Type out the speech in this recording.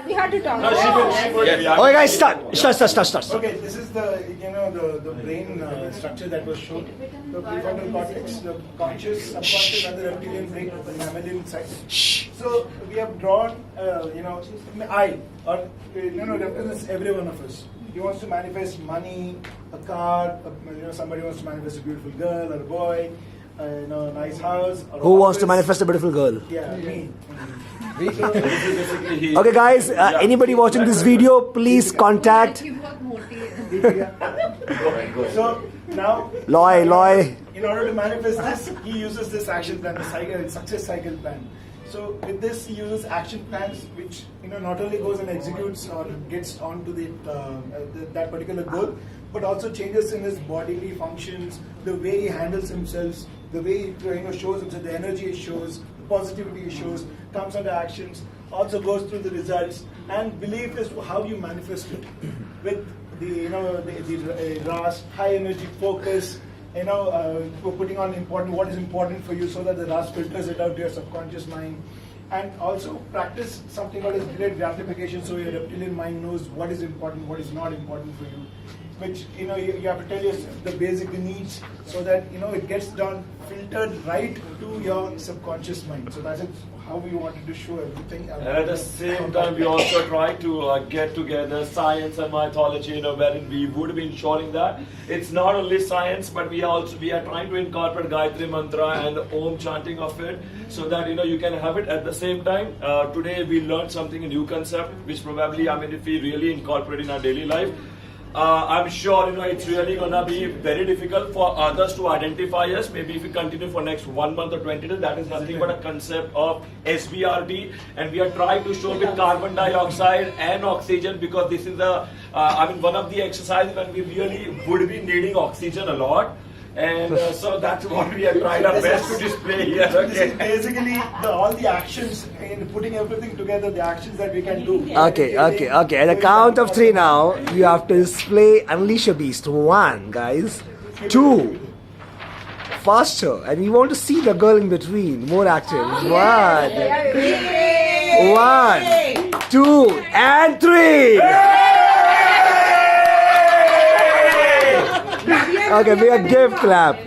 We had to talk. No, she will Yes. Okay, guys, start. Okay, this is the brain structure that was shown. The prefrontal cortex, the conscious, subconscious, and the reptilian brain, the mammalian side. So we have drawn, I, or represents every one of us. He wants to manifest money, a car, somebody wants to manifest a beautiful girl or a boy, a nice house. Or Who wants to manifest a beautiful girl? Yeah, me. Okay, guys, anybody watching this video, please contact So now, Loy. in order to manifest this, he uses this action plan, the cycle, success cycle plan. So with this, he uses action plans, which not only goes and executes or gets onto that particular goal, but also changes in his bodily functions, the way he handles himself, the way he shows himself, the energy he shows, the positivity he shows, comes under actions, also goes through the results, and belief is how you manifest it with the RAS, high energy focus. Putting on what is important for you, so that the RAS filters it out to your subconscious mind. And also practice something called as delayed gratification, so your reptilian mind knows what is important, what is not important for you. Which you have to tell yourself the basic needs, so that it gets done, filtered right to your subconscious mind. So that's how we wanted to show everything. And at the same time, we also try to get together science and mythology, wherein we would be ensuring that it's not only science, but we are trying to incorporate Gayatri Mantra and Om chanting of it, so that you can have it at the same time. Today we learned something, a new concept, which probably, if we really incorporate in our daily life, I'm sure it's really gonna be very difficult for others to identify us. Maybe if we continue for next 1 month or 20 days, that is nothing but a concept of SBRT, and we are trying to show with carbon dioxide and oxygen, because this is one of the exercises when we really would be needing oxygen a lot. And so that's what we have tried our best to display here. This is basically all the actions, in putting everything together, the actions that we can do. Okay. At the count of 3 now, you have to display Unleash your Beast. 1, guys. 2. Faster. And we want to see the girl in between. More active. 1. 2, and 3. Okay, big gift clap.